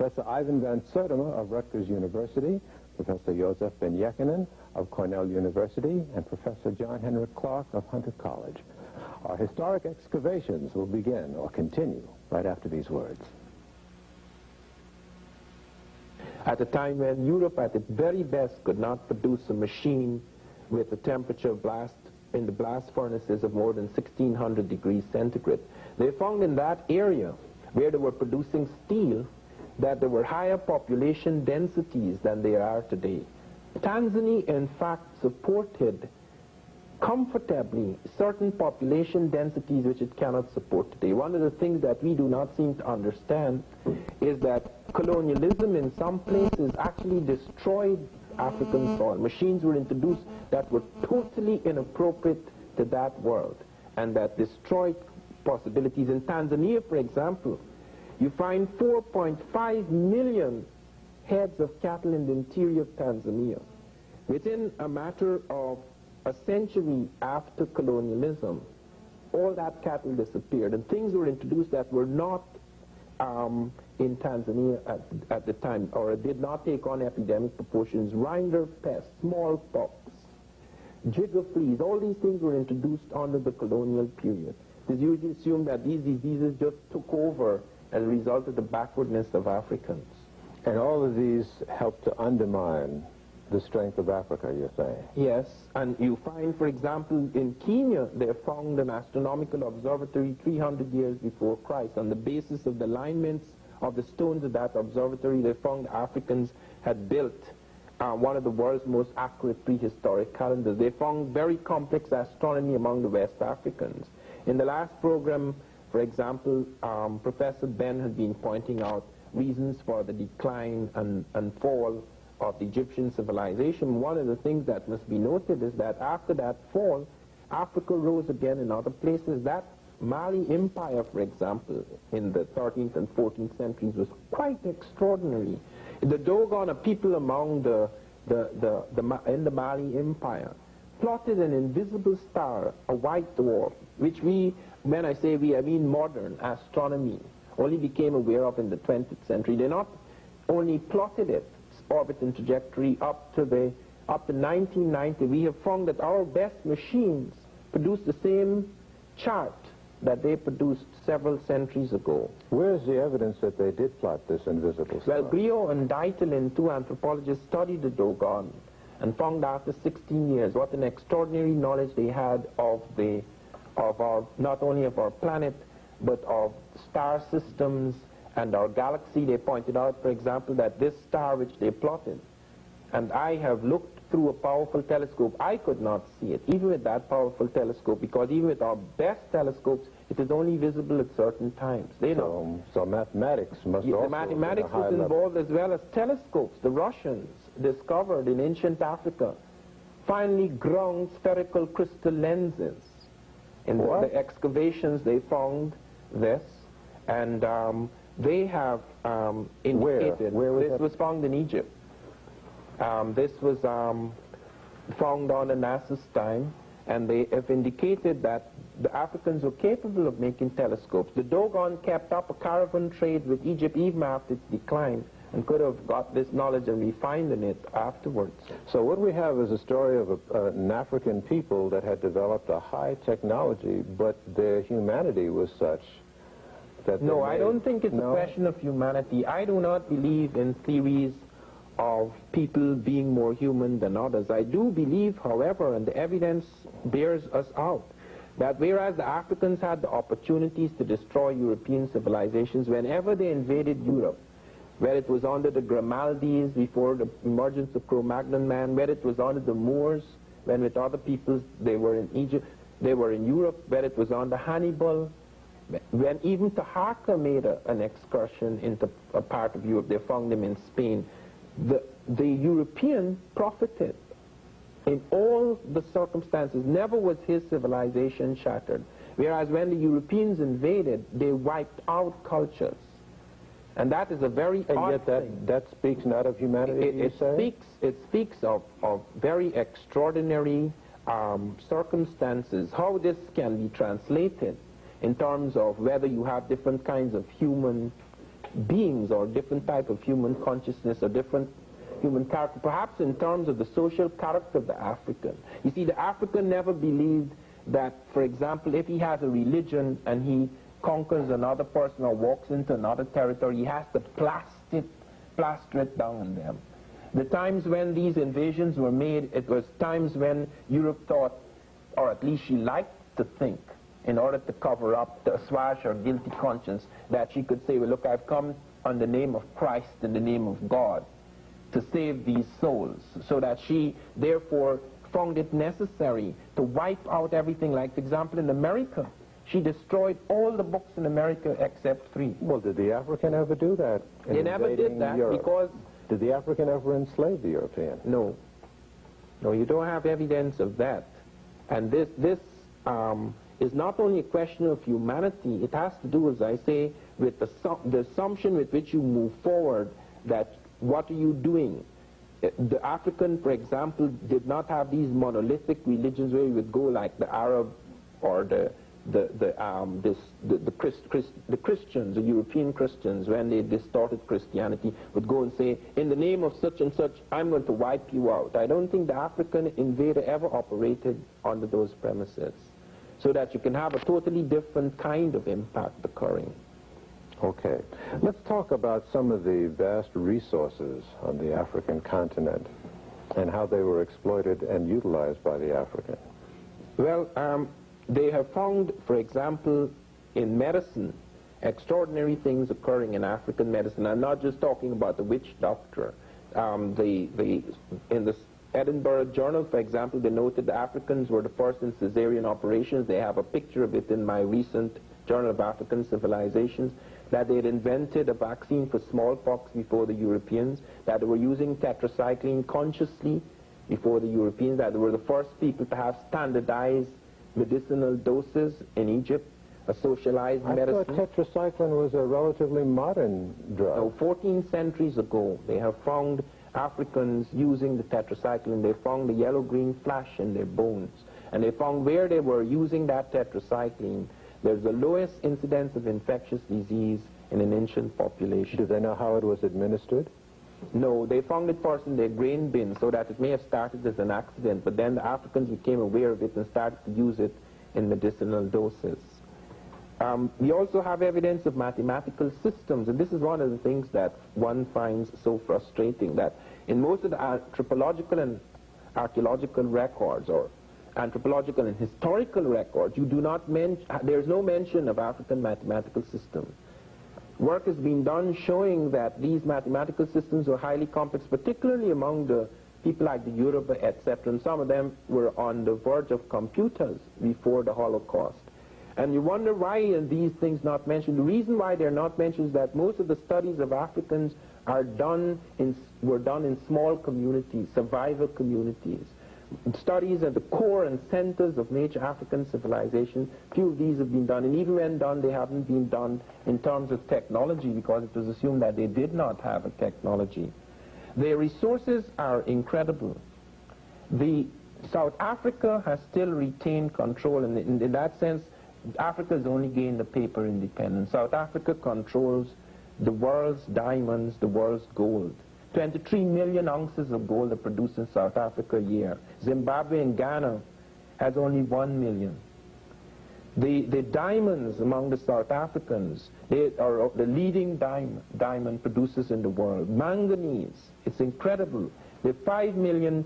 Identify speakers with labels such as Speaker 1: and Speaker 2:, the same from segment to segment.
Speaker 1: Professor Ivan van Sertima of Rutgers University, Professor Joseph Ben Yekinen of Cornell University, and Professor John Henrik Clark of Hunter College. Our historic excavations will begin or continue right after these words.
Speaker 2: At a time when Europe at its very best could not produce a machine with a temperature blast in the blast furnaces of more than 1600 degrees centigrade, they found in that area where they were producing steel that there were higher population densities than there are today. Tanzania, in fact, supported comfortably certain population densities which it cannot support today. One of the things that we do not seem to understand is that colonialism in some places actually destroyed African soil. Machines were introduced that were totally inappropriate to that world and that destroyed possibilities. In Tanzania, for example, you find 4.5 million heads of cattle in the interior of Tanzania. Within a matter of a century after colonialism, all that cattle disappeared, and things were introduced that were not in Tanzania at the time, or did not take on epidemic proportions. Rinder pest, smallpox, jigger fleas, all these things were introduced under the colonial period. It is usually assumed that these diseases just took over as a result of the backwardness of Africans.
Speaker 1: And all of these help to undermine the strength of Africa, you're saying?
Speaker 2: Yes, and you find, for example, in Kenya, they found an astronomical observatory 300 years before Christ. On the basis of the alignments of the stones of that observatory, they found Africans had built one of the world's most accurate prehistoric calendars. They found very complex astronomy among the West Africans. In the last program, for example, Professor Ben had been pointing out reasons for the decline and fall of the Egyptian civilization. One of the things that must be noted is that after that fall, Africa rose again in other places. That Mali Empire, for example, in the 13th and 14th centuries was quite extraordinary. The Dogon, a people among in the Mali Empire, plotted an invisible star, a white dwarf, which we, when I say we, I mean modern astronomy, only became aware of in the 20th century. They not only plotted its orbit and trajectory up to 1990. We have found that our best machines produce the same chart that they produced several centuries ago.
Speaker 1: Where is the evidence that they did plot this invisible star?
Speaker 2: Well, Grio and Deitlin, two anthropologists, studied the Dogon and found after 16 years what an extraordinary knowledge they had of our, not only of our planet, but of star systems and our galaxy. They pointed out, for example, that this star which they plotted, and I have looked through a powerful telescope, I could not see it, even with that powerful telescope, because even with our best telescopes, it is only visible at certain times. They know.
Speaker 1: So mathematics must also...
Speaker 2: The mathematics was involved as well as telescopes. The Russians discovered in ancient Africa finely ground spherical crystal lenses. In the excavations they found this, and they have indicated... This was found in Egypt. This was found on Anas's time, and they have indicated that the Africans were capable of making telescopes. The Dogon kept up a caravan trade with Egypt even after its decline, and could have got this knowledge and refined in it afterwards.
Speaker 1: So what we have is a story of an African people that had developed a high technology, but their humanity was such that...
Speaker 2: No, I don't think it's a question of humanity. I do not believe in theories of people being more human than others. I do believe, however, and the evidence bears us out, that whereas the Africans had the opportunities to destroy European civilizations whenever they invaded Europe, where it was under the Grimaldis before the emergence of Cro-Magnon man, where it was under the Moors, when with other peoples they were in Egypt, they were in Europe, where it was under Hannibal, when even Taharqa made an excursion into a part of Europe, they found them in Spain. The European profited in all the circumstances. Never was his civilization shattered. Whereas when the Europeans invaded, they wiped out cultures. And that is a very odd thing.
Speaker 1: That speaks not of humanity,
Speaker 2: It speaks of very extraordinary circumstances. How this can be translated in terms of whether you have different kinds of human beings or different type of human consciousness or different human character, perhaps in terms of the social character of the African. You see, the African never believed that, for example, if he has a religion and he conquers another person or walks into another territory, he has to plaster it down on them. The times when these invasions were made, it was times when Europe thought, or at least she liked to think, in order to cover up, to assuage her guilty conscience, that she could say, well, look, I've come on the name of Christ, in the name of God, to save these souls, so that she, therefore, found it necessary to wipe out everything. Like, for example, in America, she destroyed all the books in America except 3.
Speaker 1: Well, did the African ever do that?
Speaker 2: They never did that
Speaker 1: Europe?
Speaker 2: because...
Speaker 1: Did the African ever enslave the European?
Speaker 2: No. No, you don't have evidence of that. And this is not only a question of humanity, it has to do, as I say, with the assumption with which you move forward, that what are you doing? The African, for example, did not have these monolithic religions where you would go like the Arab or the Christians, the European Christians, when they distorted Christianity, would go and say, in the name of such and such, I'm going to wipe you out. I don't think the African invader ever operated under those premises, so that you can have a totally different kind of impact occurring.
Speaker 1: Okay. Let's talk about some of the vast resources on the African continent and how they were exploited and utilized by the African.
Speaker 2: Well, they have found, for example, in medicine, extraordinary things occurring in African medicine. I'm not just talking about the witch doctor. In the Edinburgh Journal, for example, they noted the Africans were the first in cesarean operations. They have a picture of it in my recent Journal of African Civilizations, that they had invented a vaccine for smallpox before the Europeans, that they were using tetracycline consciously before the Europeans, that they were the first people to have standardized medicinal doses in Egypt, a socialized medicine.
Speaker 1: I thought tetracycline was a relatively modern drug.
Speaker 2: No, 14 centuries ago, they have found Africans using the tetracycline. They found the yellow-green flash in their bones. And they found where they were using that tetracycline, there's the lowest incidence of infectious disease in an ancient population.
Speaker 1: Do they know how it was administered?
Speaker 2: No, they found it first in their grain bin, so that it may have started as an accident, but then the Africans became aware of it and started to use it in medicinal doses. We also have evidence of mathematical systems, and this is one of the things that one finds so frustrating, that in most of the anthropological and archaeological records, or anthropological and historical records, you do not there's no mention of African mathematical systems. Work has been done showing that these mathematical systems were highly complex, particularly among the people like the Yoruba, etc. And some of them were on the verge of computers before the Holocaust. And you wonder why are these things not mentioned. The reason why they're not mentioned is that most of the studies of Africans were done in small communities, survival communities. Studies at the core and centers of major African civilizations, few of these have been done, and even when done, they haven't been done in terms of technology, because it was assumed that they did not have a technology. Their resources are incredible. South Africa has still retained control, and in that sense, Africa has only gained the paper independence. South Africa controls the world's diamonds, the world's gold. 23 million ounces of gold are produced in South Africa a year. Zimbabwe and Ghana has only 1 million. The diamonds among the South Africans, they are the leading diamond producers in the world. Manganese, it's incredible. They have 5 million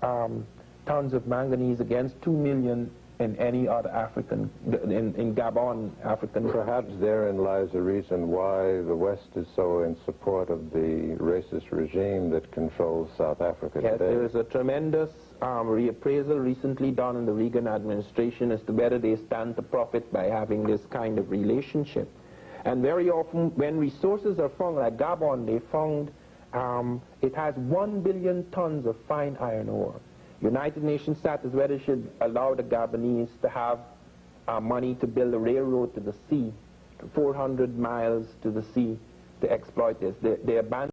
Speaker 2: tons of manganese against 2 million in any other African, in Gabon, African.
Speaker 1: Perhaps therein lies the reason why the West is so in support of the racist regime that controls South Africa today.
Speaker 2: Yes, there is a tremendous reappraisal recently done in the Reagan administration as to whether they stand to profit by having this kind of relationship. And very often when resources are found, like Gabon, they found it has 1 billion tons of fine iron ore. United Nations sat as whether it should allow the Gabonese to have money to build a railroad to the sea, 400 miles to the sea, to exploit this. They abandoned